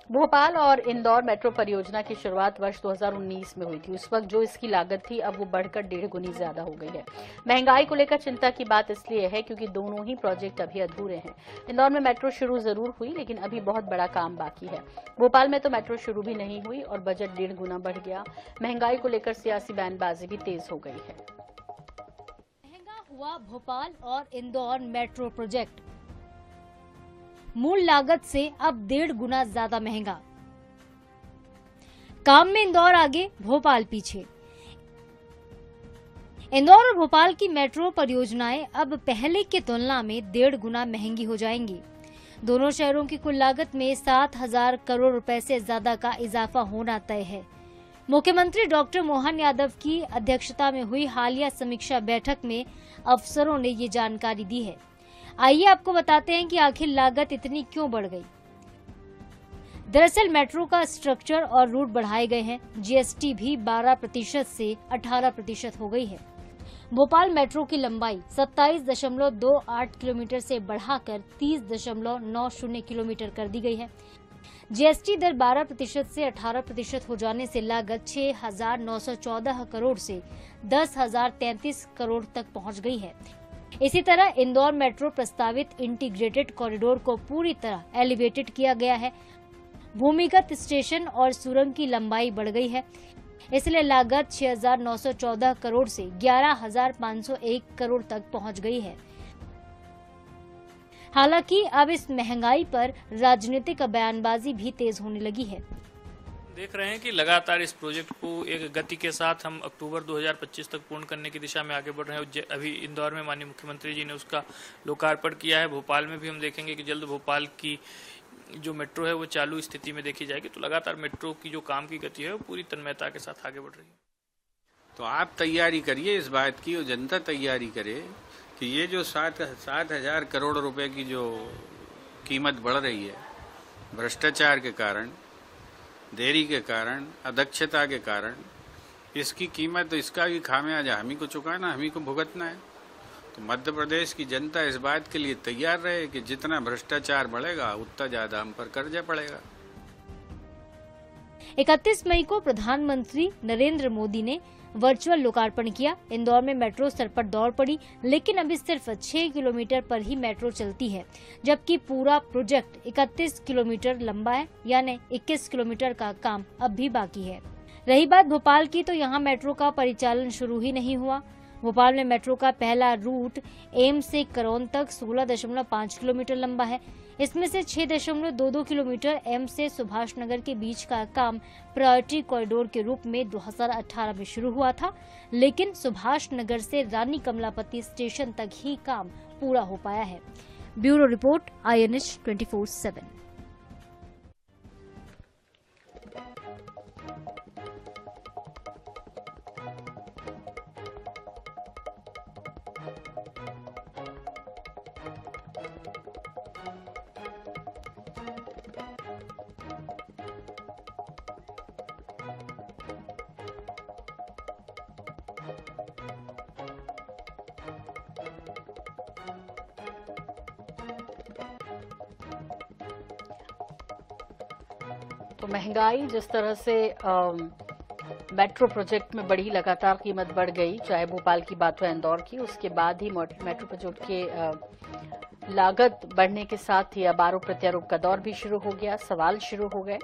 भोपाल और इंदौर मेट्रो परियोजना की शुरुआत वर्ष 2019 में हुई थी। उस वक्त जो इसकी लागत थी अब वो बढ़कर 1.5 गुनी ज्यादा हो गई है। महंगाई को लेकर चिंता की बात इसलिए है क्योंकि दोनों ही प्रोजेक्ट अभी अधूरे हैं। इंदौर में मेट्रो शुरू जरूर हुई लेकिन अभी बहुत बड़ा काम बाकी है। भोपाल में तो मेट्रो शुरू भी नहीं हुई और बजट 1.5 गुना बढ़ गया। महंगाई को लेकर सियासी बयानबाजी भी तेज हो गई है। महंगा हुआ भोपाल और इंदौर मेट्रो प्रोजेक्ट, मूल लागत से अब 1.5 गुना ज्यादा महंगा। काम में इंदौर आगे, भोपाल पीछे। इंदौर और भोपाल की मेट्रो परियोजनाएं अब पहले की तुलना में 1.5 गुना महंगी हो जाएंगी। दोनों शहरों की कुल लागत में 7,000 करोड़ रुपए से ज्यादा का इजाफा होना तय है। मुख्यमंत्री डॉक्टर मोहन यादव की अध्यक्षता में हुई हालिया समीक्षा बैठक में अफसरों ने ये जानकारी दी है। आइए आपको बताते हैं कि आखिर लागत इतनी क्यों बढ़ गई। दरअसल मेट्रो का स्ट्रक्चर और रूट बढ़ाए गए हैं। जीएसटी भी 12% से 18% हो गई है। भोपाल मेट्रो की लंबाई 27.28 किलोमीटर से बढ़ाकर 30.90 किलोमीटर कर दी गई है। जीएसटी दर 12% से 18% हो जाने से लागत 6,914 करोड़ से 10,033 करोड़ तक पहुंच गई है। इसी तरह इंदौर मेट्रो प्रस्तावित इंटीग्रेटेड कॉरिडोर को पूरी तरह एलिवेटेड किया गया है। भूमिगत स्टेशन और सुरंग की लंबाई बढ़ गई है, इसलिए लागत 6,914 करोड़ से 11,501 करोड़ तक पहुंच गई है। हालांकि अब इस महंगाई पर राजनीतिक बयानबाजी भी तेज होने लगी है। देख रहे हैं कि लगातार इस प्रोजेक्ट को एक गति के साथ हम अक्टूबर 2025 तक पूर्ण करने की दिशा में आगे बढ़ रहे हैं। अभी इंदौर में माननीय मुख्यमंत्री जी ने उसका लोकार्पण किया है। भोपाल में भी हम देखेंगे कि जल्द भोपाल की जो मेट्रो है वो चालू स्थिति में देखी जाएगी। तो लगातार मेट्रो की जो काम की गति है वो पूरी तन्मयता के साथ आगे बढ़ रही है। तो आप तैयारी करिए इस बात की और जनता तैयारी करे कि ये जो 7,000 करोड़ रुपए की जो कीमत बढ़ रही है भ्रष्टाचार के कारण, देरी के कारण, अदक्षता के कारण, इसकी कीमत, इसका भी खामियाजा हम ही को चुकाना, हम ही को भुगतना है। तो मध्य प्रदेश की जनता इस बात के लिए तैयार रहे कि जितना भ्रष्टाचार बढ़ेगा उतना ज्यादा हम पर कर्जा पड़ेगा। 31 मई को प्रधानमंत्री नरेंद्र मोदी ने वर्चुअल लोकार्पण किया। इंदौर में मेट्रो सर पर दौड़ पड़ी, लेकिन अभी सिर्फ 6 किलोमीटर पर ही मेट्रो चलती है, जबकि पूरा प्रोजेक्ट 31 किलोमीटर लंबा है, यानी 21 किलोमीटर का काम अब भी बाकी है। रही बात भोपाल की, तो यहाँ मेट्रो का परिचालन शुरू ही नहीं हुआ। भोपाल में मेट्रो का पहला रूट एम्स से करौन तक 16.5 किलोमीटर लंबा है। इसमें से 6.22 किलोमीटर एम्स से सुभाष नगर के बीच का काम प्रायोरिटी कॉरिडोर के रूप में 2018 में शुरू हुआ था, लेकिन सुभाष नगर से रानी कमलापति स्टेशन तक ही काम पूरा हो पाया है। Bureau report, INH 24/7। तो महंगाई जिस तरह से मेट्रो प्रोजेक्ट में बढ़ी, लगातार कीमत बढ़ गई, चाहे भोपाल की बात हो इंदौर की, उसके बाद ही मेट्रो प्रोजेक्ट के लागत बढ़ने के साथ ही अब आरोप प्रत्यारोप का दौर भी शुरू हो गया, सवाल शुरू हो गए।